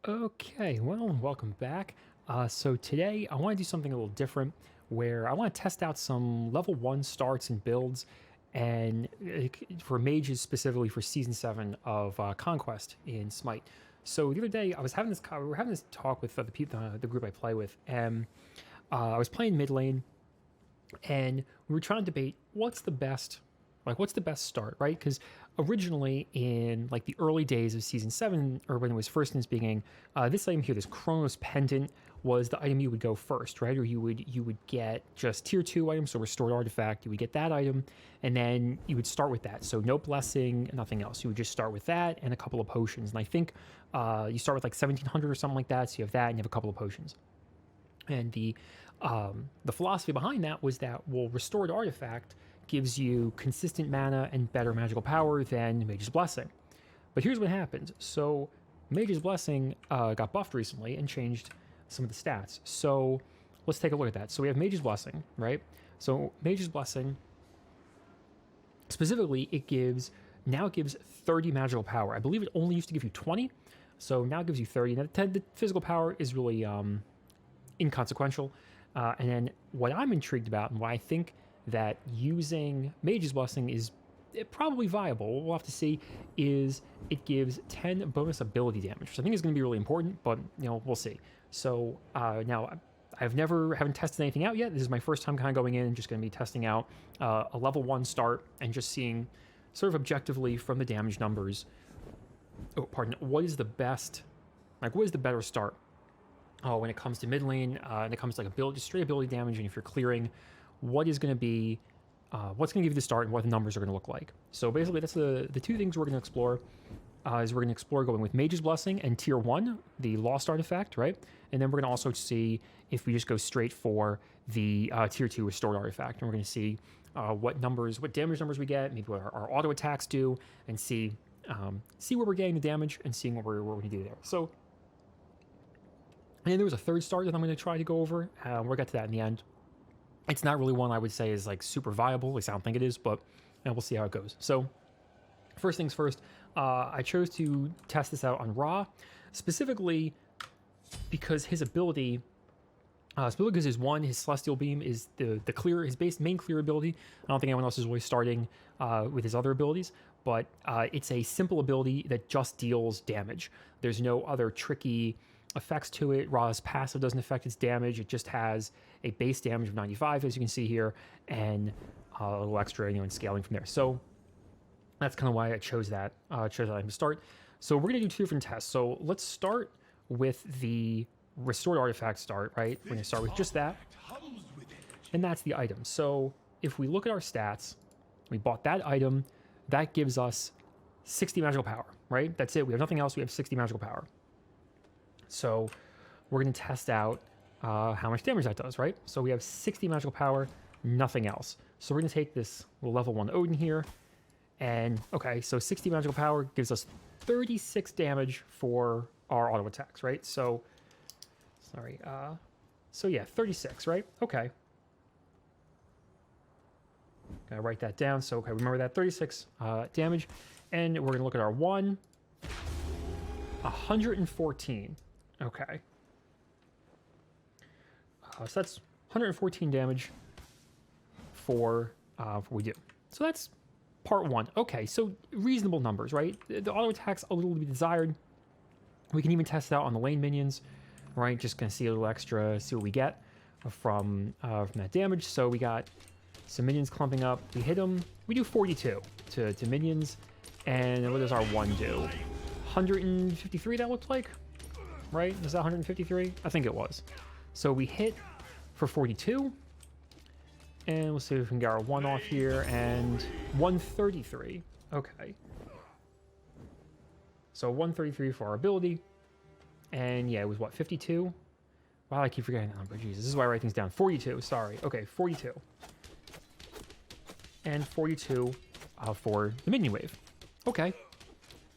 Okay, well, welcome back. So today I want to do something a little different where I want to test out some level 1 starts and builds and for mages specifically for season 7 of Conquest in Smite. So the other day we were having this talk with the people, the group I play with, and I was playing mid lane and we were trying to debate what's the best start, right? Because originally in like the early days of season 7, or when it was first in its beginning, this item here, this Chronos Pendant, was the item you would go first, right? Or you would get just tier 2 items, so restored artifact. You would get that item, and then you would start with that. So no blessing, nothing else. You would just start with that and a couple of potions. And I think you start with like 1700 or something like that. So you have that and you have a couple of potions. And the philosophy behind that was that, well, restored artifact gives you consistent mana and better magical power than Mage's Blessing. But here's what happened. So Mage's Blessing got buffed recently and changed some of the stats. So let's take a look at that. So we have Mage's Blessing, right? So Mage's Blessing, specifically, it gives 30 magical power. I believe it only used to give you 20, so now it gives you 30. Now the physical power is really inconsequential. And then what I'm intrigued about and why I think that using Mage's Blessing is probably viable, what we'll have to see, is it gives 10 bonus ability damage, which I think is going to be really important, but we'll see. So now haven't tested anything out yet. This is my first time kind of going in and just going to be testing out a level 1 start and just seeing sort of objectively from the damage numbers, what is the better start when it comes to mid lane, and it comes to like straight ability damage, and if you're clearing, what's going to give you the start and what the numbers are going to look like. So basically that's the two things we're going to explore. Is we're going to explore going with Mage's Blessing and tier 1, the Lost Artifact, right? And then we're going to also see if we just go straight for the tier 2 Restored Artifact. And we're going to see what damage numbers we get, maybe what our auto attacks do, and see where we're getting the damage and seeing what we're going to do there. So, and then there was a third start that I'm going to try to go over. We'll get to that in the end. It's not really one I would say is like super viable. At least I don't think it is, but we'll see how it goes. So first things first, I chose to test this out on Ra, specifically because his ability, because his Celestial Beam is his main clear ability. I don't think anyone else is really starting with his other abilities, but it's a simple ability that just deals damage. There's no other tricky effects to it. Ra's passive doesn't affect its damage. It just has a base damage of 95, as you can see here, and a little extra, and scaling from there. So that's kind of why I chose that item to start. So we're going to do 2 different tests. So let's start with the Restored Artifact start, right? We're going to start with just that, and that's the item. So if we look at our stats, we bought that item. That gives us 60 magical power, right? That's it. We have nothing else. We have 60 magical power. So we're going to test out how much damage that does, right? So we have 60 magical power, nothing else. So we're going to take this level 1 Odin here. And, okay, so 60 magical power gives us 36 damage for our auto attacks, right? So, so yeah, 36, right? Okay. Gotta write that down. So, okay, remember that, 36 damage. And we're going to look at our 114. Okay. So that's 114 damage for what we do. So that's part 1. Okay, so reasonable numbers, right? The auto attack's a little to be desired. We can even test it out on the lane minions, right? Just gonna see a little extra, see what we get from that damage. So we got some minions clumping up. We hit them. We do 42 to minions. And what does our 1 do? 153, that looked like? Right? Was that 153? I think it was. So we hit for 42. And we'll see if we can get our 1 off here. And 133. Okay. So 133 for our ability. And yeah, it was what, 52? Wow, I keep forgetting that number. Jesus, this is why I write things down. 42, sorry. Okay, 42. And 42 for the minion wave. Okay.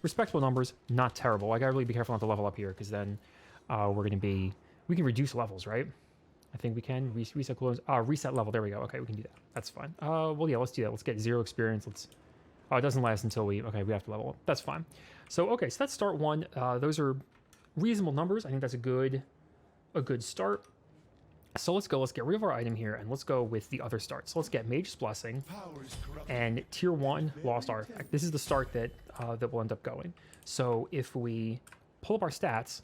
Respectable numbers, not terrible. I gotta really be careful not to level up here, because then we can reduce levels, right? I think we can reset cooldowns. Reset level, there we go. Okay, we can do that. That's fine. Well, yeah, let's do that. Let's get 0 experience. It doesn't last until we have to level up. That's fine. So, okay, so that's start 1. Those are reasonable numbers. I think that's a good start. So let's go. Let's get rid of our item here, and let's go with the other start. So let's get Mage's Blessing and Tier 1 Lost Artifact. This is the start that that will end up going. So if we pull up our stats,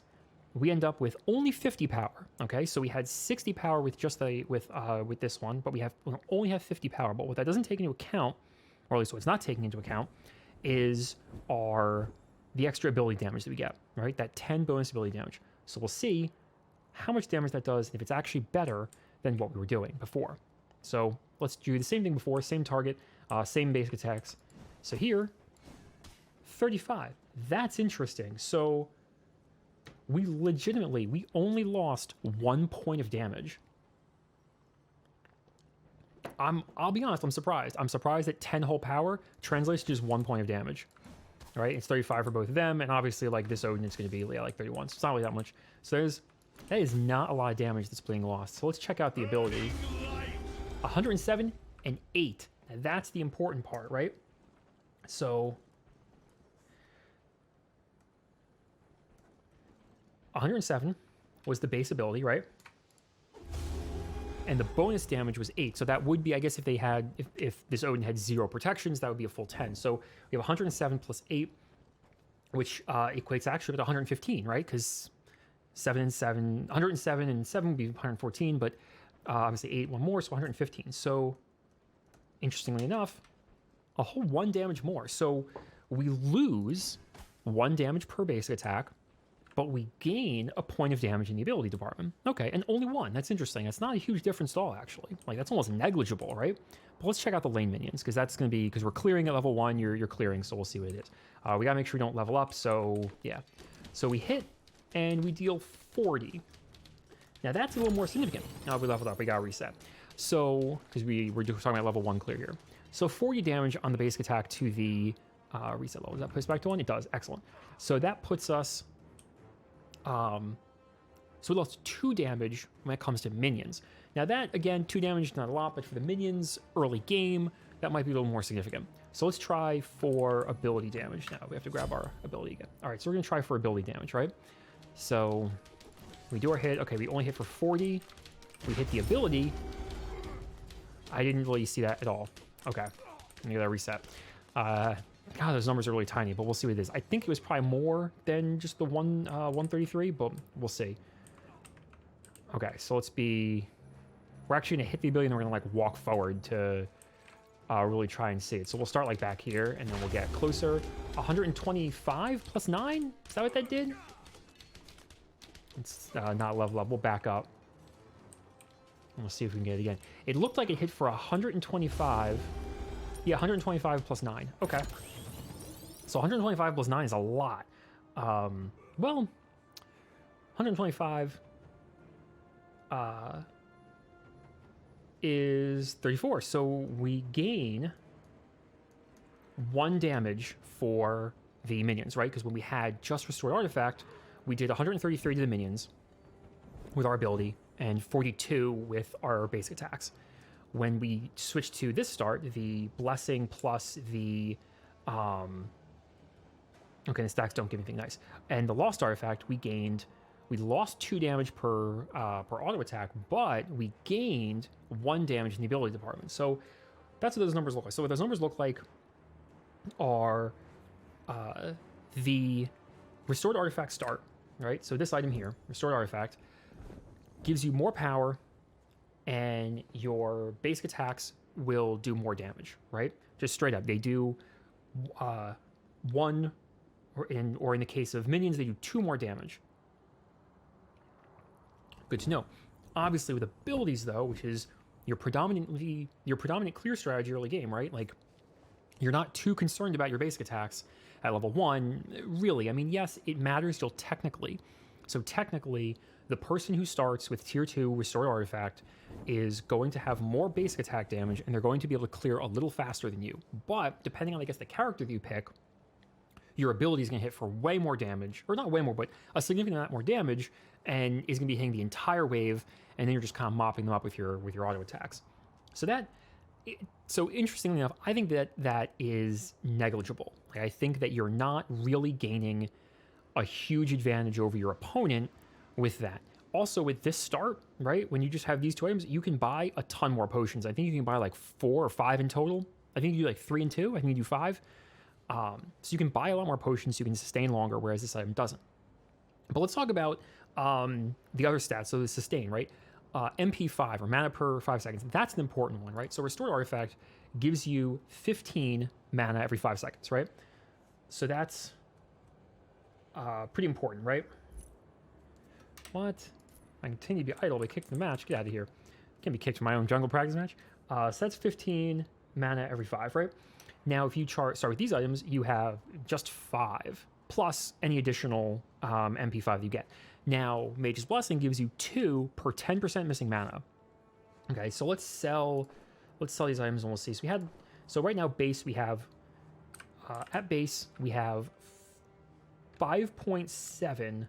we end up with only 50 power. Okay, so we had 60 power with just with this one, but we only have 50 power. But what that doesn't take into account, or at least what's not taking into account, is the extra ability damage that we get. Right, that 10 bonus ability damage. So we'll see how much damage that does, if it's actually better than what we were doing before. So let's do the same thing before, same target, same basic attacks. So here, 35. That's interesting. So we only lost 1 point of damage. I'll be honest, I'm surprised. I'm surprised that 10 whole power translates to just 1 point of damage. All right, it's 35 for both of them, and obviously like this Odin is going to be like 31, so it's not really that much. So that is not a lot of damage that's being lost. So let's check out the ability. 107 and 8. Now that's the important part, right? So 107 was the base ability, right? And the bonus damage was 8. So that would be, I guess, if this Odin had 0 protections, that would be a full 10. So we have 107 plus 8, which equates actually to 115, right? Because 107 and 7 would be 114, but obviously 8, one more, so 115. So interestingly enough, a whole 1 damage more. So we lose 1 damage per basic attack, but we gain a point of damage in the ability department. Okay, and only 1. That's interesting. That's not a huge difference at all, actually. Like, that's almost negligible, right? But let's check out the lane minions, because that's going to be, because we're clearing at level 1, you're clearing, so we'll see what it is. We got to make sure we don't level up, so yeah. So we hit, and we deal 40. Now that's a little more significant. Now we leveled up, we got to reset. So, because we're talking about level 1 clear here. So 40 damage on the basic attack to the reset level. Does that put us back to 1? It does, excellent. So that puts us, so we lost 2 damage when it comes to minions. Now that, again, 2 damage is not a lot, but for the minions, early game, that might be a little more significant. So let's try for ability damage now. We have to grab our ability again. All right, so we're going to try for ability damage, right? So we do our hit. Okay, we only hit for 40. We hit the ability. I didn't really see that at all. Okay, maybe that reset. God, those numbers are really tiny, but we'll see what it is. I think it was probably more than just the 133, but we'll see. Okay, so we're actually going to hit the ability and we're going to like walk forward to really try and see it. So we'll start like back here and then we'll get closer. 125 plus 9? Is that what that did? It's not level up. We'll back up. And we'll see if we can get it again. It looked like it hit for 125. Yeah, 125 plus 9. Okay. So 125 plus 9 is a lot. Well, 125 is 34. So we gain 1 damage for the minions, right? Because when we had just Restored Artifact, we did 133 to the minions with our ability and 42 with our basic attacks. When we switched to this start, the Blessing plus the... okay, the stacks don't give anything nice. And the Lost Artifact, we lost 2 damage per auto attack, but we gained 1 damage in the ability department. So that's what those numbers look like. So what those numbers look like are the Restored Artifact start, right? So this item here, Restored Artifact, gives you more power and your basic attacks will do more damage, right? Just straight up. They do 1, or in the case of minions, they do 2 more damage. Good to know. Obviously, with abilities, though, which is your predominant clear strategy early game, right? Like, you're not too concerned about your basic attacks at level 1. Really, I mean, yes, it matters still technically. So technically, the person who starts with Tier 2 Restored Artifact is going to have more basic attack damage, and they're going to be able to clear a little faster than you. But depending on, I guess, the character that you pick, your ability is going to hit for way more damage, or not way more, but a significant amount more damage, and is going to be hitting the entire wave, and then you're just kind of mopping them up with your auto attacks. So interestingly enough, I think that is negligible. Like, I think that you're not really gaining a huge advantage over your opponent with that. Also, with this start, right, when you just have these 2 items, you can buy a ton more potions. I think you can buy like 4 or 5 in total. I think you do like 3 and 2. I think you do 5. So you can buy a lot more potions, so you can sustain longer, whereas this item doesn't. But let's talk about the other stats. So the sustain, right? MP5, or mana per 5 seconds. That's an important one, right? So Restored Artifact gives you 15 mana every 5 seconds, right? So that's pretty important, right? What? I continue to be idle. They kicked the match. Get out of here. Can't be kicked from my own jungle practice match. So that's 15 mana every 5, right? Now, if you start with these items, you have just 5 plus any additional MP5 that you get. Now, Mage's Blessing gives you 2 per 10% missing mana. Okay, so let's sell these items and we'll see. So right now base we have at base we have 5.7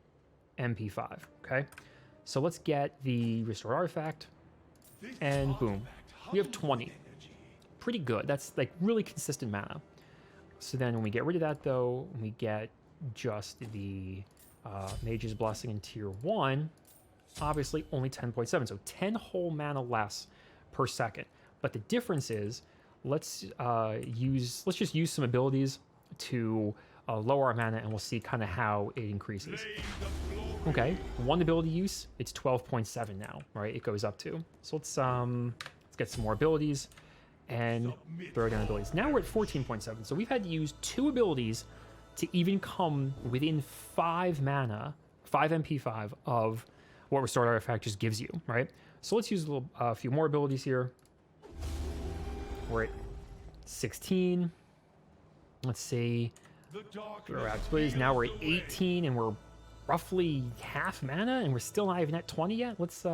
MP5. Okay, so let's get the Restored Artifact, and boom, we have 20. Pretty good. That's like really consistent mana. So then when we get rid of that though, we get just the Mage's Blessing in tier 1, obviously only 10.7, so 10 whole mana less per second. But the difference is, let's just use some abilities to lower our mana, and we'll see kind of how it increases. Okay, 1 ability use, it's 12.7 now, right? It goes up to. So let's get some more abilities and throw down abilities. Now we're at 14.7, so we've had to use 2 abilities to even come within 5 mana, 5 MP5 of what Restored Artifact just gives you, right? So let's use a few more abilities here. We're at 16. Let's see. Throw out abilities. Now we're at 18, and we're roughly half mana, and we're still not even at 20 yet. Let's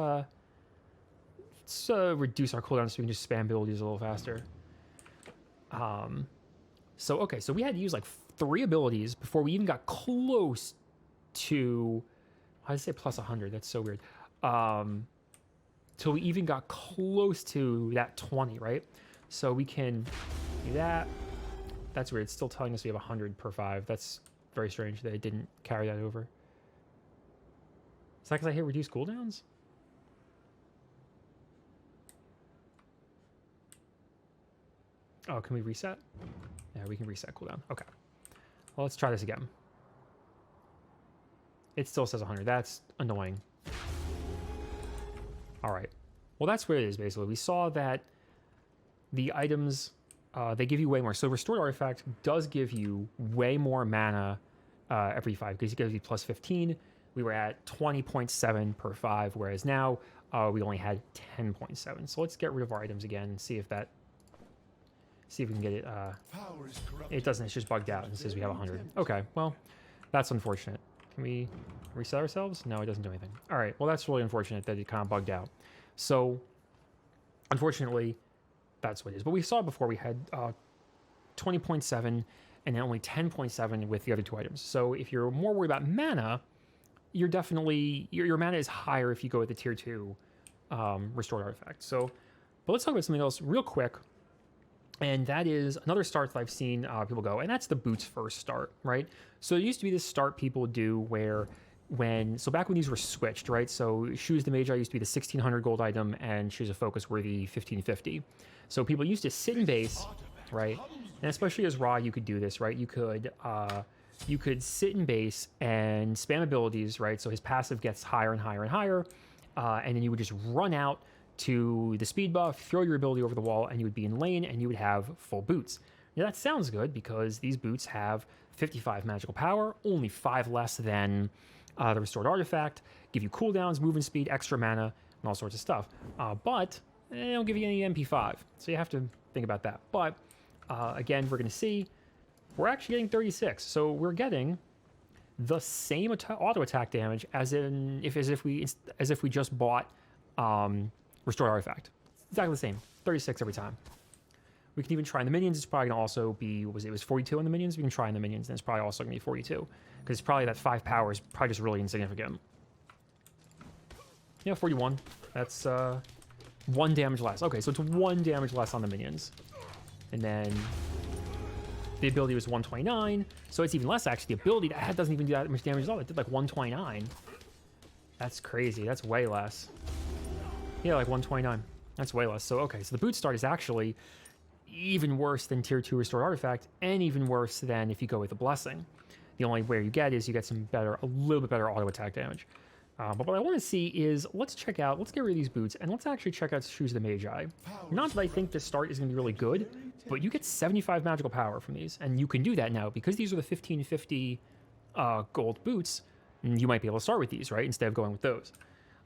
reduce our cooldown so we can just spam abilities a little faster. So we had to use like 3 abilities before we even got close to, I say plus 100, that's so weird. Till we even got close to that 20, right? So we can do that. That's weird. It's still telling us we have 100 per 5. That's very strange that it didn't carry that over. Is that because I hit reduce cooldowns? Oh, can we reset? Yeah, we can reset cooldown. Okay. Well, let's try this again. It still says 100. That's annoying. All right. Well, that's what it is, basically. We saw that the items, they give you way more. So Restored Artifact does give you way more mana every 5, because it gives you plus 15. We were at 20.7 per 5, whereas now we only had 10.7. So let's get rid of our items again and see if we can get it. It doesn't. It's just bugged out and says we have 100. Okay, well, that's unfortunate. Can we reset ourselves? No, it doesn't do anything. All right, well, that's really unfortunate that it kind of bugged out. So, unfortunately, that's what it is. But we saw before we had 20.7 and then only 10.7 with the other 2 items. So if you're more worried about mana, you're definitely, your mana is higher if you go with the tier 2 Restored Artifact. So, but let's talk about something else real quick. And that is another start that I've seen people go, and that's the boots first start, right? So there used to be this start people would do where back when these were switched, right? So Shoes the Magi used to be the 1600 gold item, and Shoes of Focus were the 1550. So people used to sit in base, right? And especially as Ra, you could do this, right? You could sit in base and spam abilities, right? So his passive gets higher and higher and higher, and then you would just run out to the speed buff, throw your ability over the wall, and you would be in lane, and you would have full boots. Now that sounds good because these boots have 55 magical power, only 5 less than the Restored Artifact, give you cooldowns, movement speed, extra mana, and all sorts of stuff. But they don't give you any MP5, so you have to think about that. But again, we're going to see we're actually getting 36, so we're getting the same auto attack damage as if we just bought Restored Artifact. Exactly the same. 36 every time. We can even try in the minions. It's probably going to also be, it was 42 in the minions? We can try in the minions, and it's probably also going to be 42. Because it's probably that 5 power is probably just really insignificant. Yeah, 41. That's 1 damage less. Okay, so it's 1 damage less on the minions. And then The ability was 129, so it's even less actually. The ability that doesn't even do that much damage at all. It did like 129. That's crazy. That's way less. Yeah, like 129. That's way less. So, okay, so the boot start is actually even worse than tier 2 restored artifact, and even worse than if you go with the blessing. The only way you get is you get some better, a little bit better auto attack damage. But what I want to see is, let's get rid of these boots, and let's actually check out Shoes of the Magi. Not that I think this start is going to be really good, but you get 75 magical power from these, and you can do that now, because these are the 1550 gold boots, you might be able to start with these, right, instead of going with those.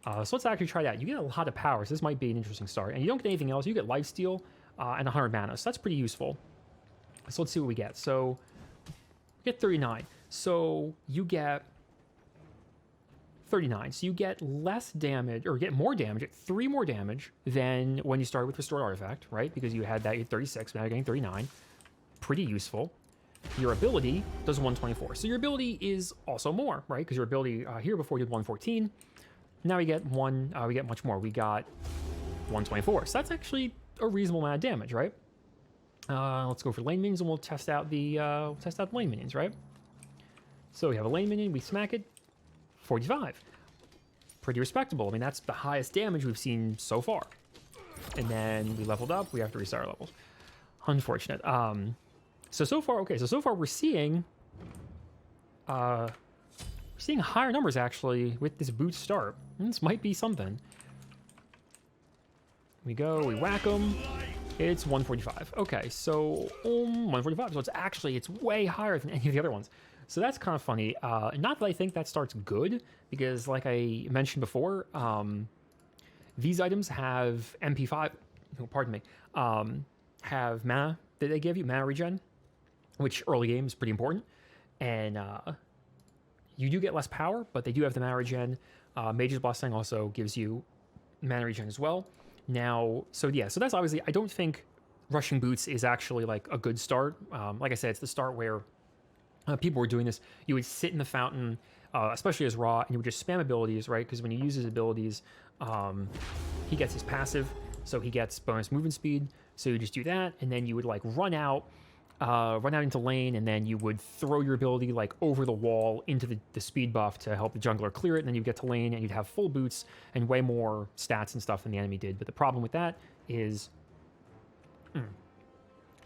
So let's actually try that. You get a lot of power, so this might be an interesting start. And you don't get anything else. You get Lifesteal and 100 mana, so that's pretty useful. So let's see what we get. So we get 39. So you get 39. So you get less damage, or get more damage, get 3 more damage than when you started with Restored Artifact, right? Because you had that at 36, now you're getting 39. Pretty useful. Your ability does 124. So your ability is also more, right? Because your ability here before did 114. Now we get we get much more. We got 124. So that's actually a reasonable amount of damage, right? Let's go for lane minions, and we'll test out the lane minions, right? So we have a lane minion, we smack it, 45. Pretty respectable. I mean, that's the highest damage we've seen so far. And then we leveled up, we have to restart our levels. Unfortunate. So far, okay, so far we're seeing higher numbers actually with this boot start. This might be something. We go, we whack them. It's 145. Okay, so 145. So it's way higher than any of the other ones. So that's kind of funny. Not that I think that start's good, because like I mentioned before, these items have MP5. Oh, pardon me. Have mana that they give you, mana regen, which early game is pretty important. And you do get less power, but they do have the mana regen. Mage's Blessing also gives you mana regen as well. Now, so yeah, so that's obviously, I don't think rushing boots is actually like a good start. Like I said, it's the start where people were doing this. You would sit in the fountain, especially as Ra, and you would just spam abilities, right? Because when you use his abilities, he gets his passive, so he gets bonus movement speed. So you just do that, and then you would like run out into lane, and then you would throw your ability like over the wall into the speed buff to help the jungler clear it, and then you'd get to lane, and you'd have full boots and way more stats and stuff than the enemy did. But the problem with that is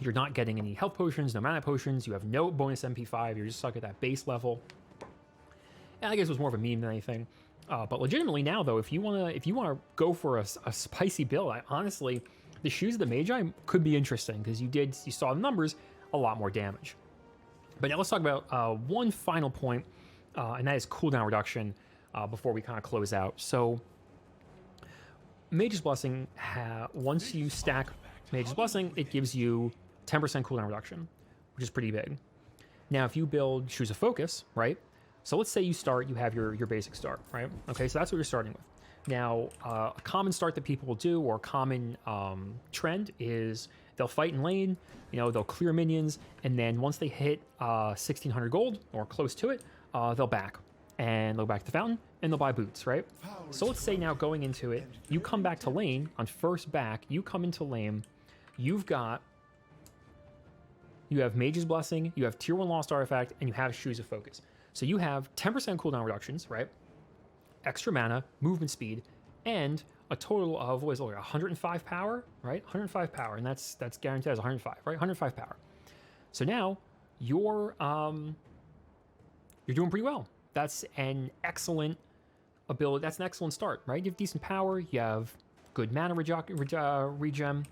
you're not getting any health potions, no mana potions, you have no bonus MP5, you're just stuck at that base level. And I guess it was more of a meme than anything. But legitimately now, though, if you wanna go for a spicy build, honestly, the Shoes of the Magi could be interesting, because you saw the numbers, a lot more damage. But now let's talk about one final point, and that is cooldown reduction before we kind of close out. So Mage's Blessing, once you stack Mage's Blessing, it gives you 10% cooldown reduction, which is pretty big. Now, if you build Shoes of Focus, right? So let's say you have your basic start, right? Okay, so that's what you're starting with. Now, a common start that people will do, or a common trend, is they'll fight in lane, they'll clear minions, and then once they hit 1600 gold, or close to it, they'll back. And they'll go back to the fountain, and they'll buy boots, right? So let's say now going into it, you come back to lane, on first back, you come into lane, you have Mage's Blessing, you have Tier 1 Lost Artifact, and you have Shoes of Focus. So you have 10% cooldown reductions, right? Extra mana, movement speed, and a total of, what is it, like 105 power, right? 105 power, and that's guaranteed as 105, right? 105 power. So now you're doing pretty well. That's an excellent ability. That's an excellent start, right? You have decent power. You have good mana regen.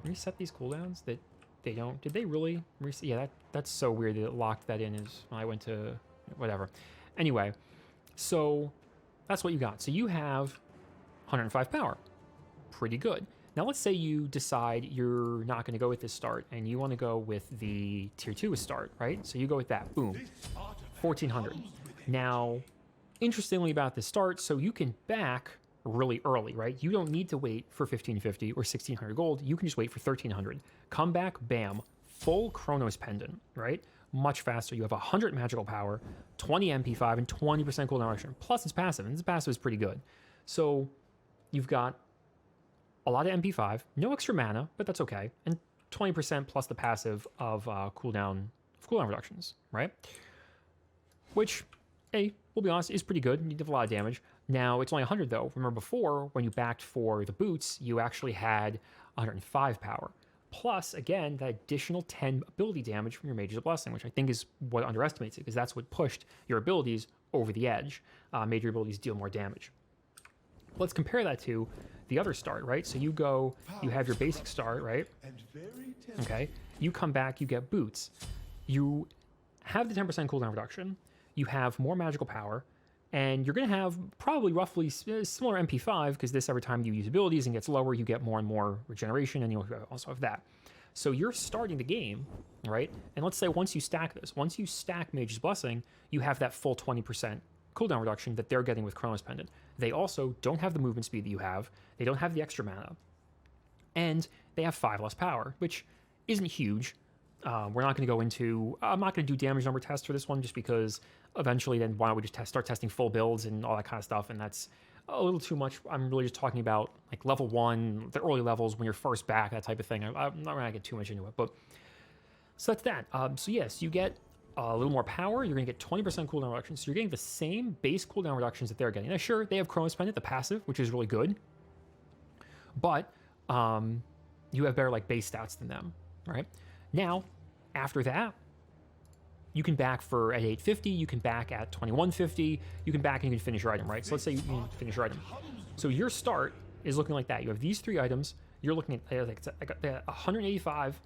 Reset these cooldowns that they don't. Did they really reset? Yeah, that's so weird that it locked that in as when I went to whatever. Anyway, so that's what you got. So you have 105 power. Pretty good. Now let's say you decide you're not going to go with this start and you want to go with the tier 2 start, right? So you go with that. Boom. 1400. Now, interestingly about this start, so you can back really early, right? You don't need to wait for 1550 or 1600 gold. You can just wait for 1300. Come back, bam, full Chronos Pendant, right? Much faster. You have 100 magical power, 20 MP5, and 20% cooldown reduction. Plus it's passive, and this passive is pretty good. So you've got a lot of MP5, no extra mana, but that's okay, and 20% plus the passive of cooldown reductions, right? Which, we'll be honest, is pretty good. You did a lot of damage. Now, it's only 100, though. Remember before, when you backed for the boots, you actually had 105 power. Plus, again, that additional 10 ability damage from your Mage's Blessing, which I think is what underestimates it, because that's what pushed your abilities over the edge. Made your abilities deal more damage. Let's compare that to the other start, right? So you go, you have your basic start, right? Okay. You come back, you get boots. You have the 10% cooldown reduction. You have more magical power. And you're going to have probably roughly similar MP5, because this, every time you use abilities and gets lower, you get more and more regeneration, and you'll also have that. So you're starting the game, right? And let's say once you stack this, once you stack Mage's Blessing, you have that full 20% cooldown reduction that they're getting with Chronos Pendant. They also don't have the movement speed that you have. They don't have the extra mana. And they have 5 less power, which isn't huge. We're not going to go into... I'm not going to do damage number tests for this one, just because eventually then why don't we just start testing full builds and all that kind of stuff, and that's a little too much. I'm really just talking about like level 1, the early levels when you're first back, that type of thing. I'm not going to get too much into it, but... So that's that. So yes, you get a little more power. You're going to get 20% cooldown reduction, so you're getting the same base cooldown reductions that they're getting. Now sure, they have Chronos Pendant, the passive, which is really good, but you have better like base stats than them, right? Now, after that, you can back for at 850, you can back at 2150, you can back and you can finish your item, right? So let's say you can finish your item. So your start is looking like that. You have these 3 items. You're looking at like 185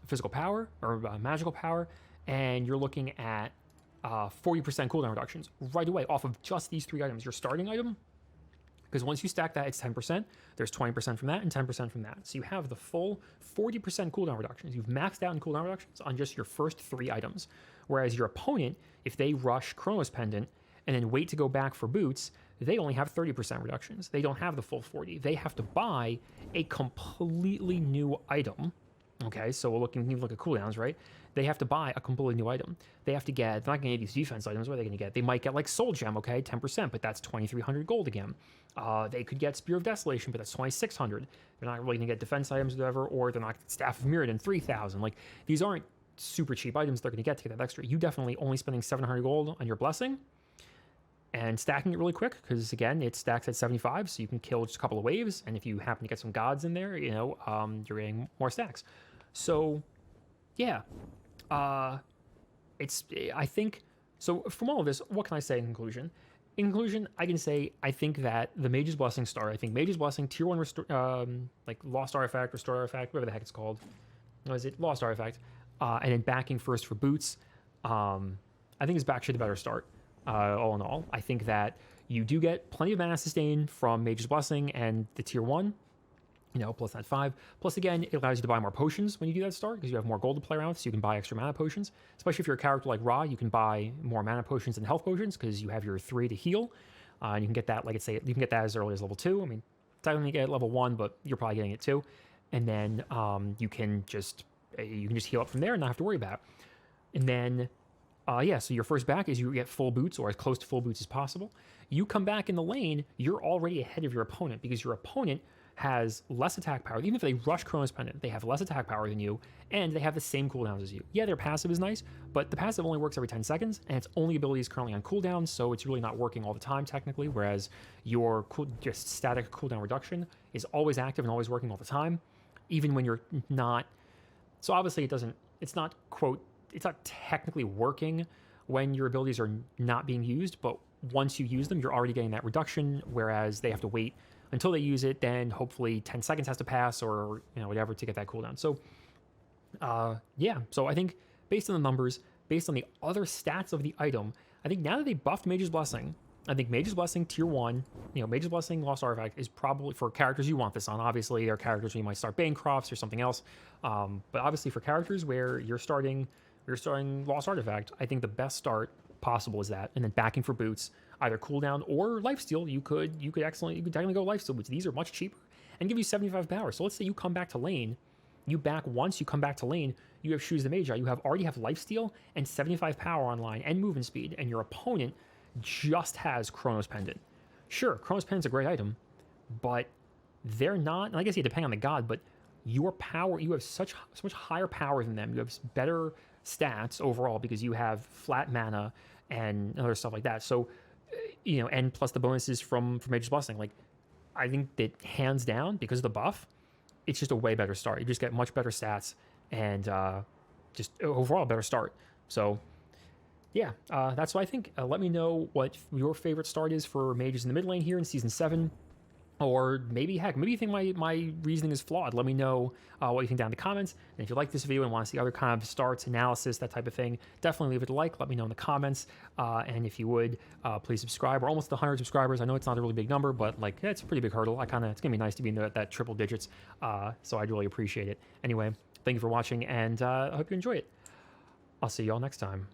physical power or magical power, and you're looking at 40% cooldown reductions right away off of just these 3 items. Your starting item, because once you stack that, it's 10%. There's 20% from that and 10% from that. So you have the full 40% cooldown reductions. You've maxed out in cooldown reductions on just your first 3 items. Whereas your opponent, if they rush Chronos Pendant and then wait to go back for boots, they only have 30% reductions. They don't have the full 40. They have to buy a completely new item. Okay, so we're looking at cooldowns, right? They have to buy a completely new item. They have to get, they're not going to get these defense items. What are they going to get? They might get like Soul Gem, okay, 10%, but that's 2,300 gold again. They could get Spear of Desolation, but that's 2,600. They're not really going to get defense items or whatever, or they're not Staff of Mirrodin, 3,000. Like, these aren't super cheap items they're going to get to get that extra. You definitely only spending 700 gold on your Blessing and stacking it really quick, because again, it stacks at 75, so you can kill just a couple of waves, and if you happen to get some gods in there, you know, you're getting more stacks. So, yeah. I think, so from all of this, what can I say in conclusion? In conclusion, I can say, I think that the Mage's Blessing start, I think Mage's Blessing, tier 1, like Lost Artifact, Restored Artifact, whatever the heck it's called. What is it? Lost Artifact. And then backing first for boots, I think is actually the better start, all in all. I think that you do get plenty of mana sustain from Mage's Blessing and the tier 1, you know, plus that 5. Plus, again, it allows you to buy more potions when you do that start, because you have more gold to play around with, so you can buy extra mana potions. Especially if you're a character like Ra, you can buy more mana potions than health potions, because you have your 3 to heal. And you can get that, like I say, you can get that as early as level 2. I mean, technically you get it at level 1, but you're probably getting it too. And then you can just heal up from there and not have to worry about it. And then, yeah, so your first back is you get full boots, or as close to full boots as possible. You come back in the lane, you're already ahead of your opponent, because your opponent has less attack power. Even if they rush Chronos Pendant, they have less attack power than you, and they have the same cooldowns as you. Yeah, their passive is nice, but the passive only works every 10 seconds, and its only ability is currently on cooldown, so it's really not working all the time, technically, whereas your just static cooldown reduction is always active and always working all the time, even when you're not... So obviously it's not technically working when your abilities are not being used, but once you use them, you're already getting that reduction, whereas they have to wait until they use it, then hopefully 10 seconds has to pass, or, you know, whatever, to get that cooldown. So, yeah. So I think based on the numbers, based on the other stats of the item, I think now that they buffed Mage's Blessing, I think Mage's Blessing tier 1, you know, Mage's Blessing Lost Artifact is probably for characters you want this on. Obviously, there are characters where you might start Banecrofts or something else. But obviously for characters where you're starting Lost Artifact, I think the best start possible is that, and then backing for boots, either cooldown or lifesteal. You could definitely go lifesteal boots. These are much cheaper and give you 75 power. So let's say you come back to lane, you back once, you come back to lane, you have Shoes the Magi, you already have lifesteal and 75 power online and movement speed, and your opponent just has Chronos Pendant. Sure, Chronos Pendant's a great item, but they're not, and I guess you depend on the god, but your power, you have so much higher power than them. You have better stats overall because you have flat mana and other stuff like that. So, you know, and plus the bonuses from Mage's Blessing. Like, I think that hands down, because of the buff, it's just a way better start. You just get much better stats and just overall better start. So, yeah, that's what I think. Let me know what your favorite start is for mages in the mid lane here in Season 7. Or maybe, heck, maybe you think my reasoning is flawed. Let me know what you think down in the comments. And if you like this video and want to see other kind of starts, analysis, that type of thing, definitely leave it a like. Let me know in the comments. And if you would, please subscribe. We're almost at 100 subscribers. I know it's not a really big number, but like, yeah, it's a pretty big hurdle. It's going to be nice to be in that triple digits. So I'd really appreciate it. Anyway, thank you for watching, and I hope you enjoy it. I'll see you all next time.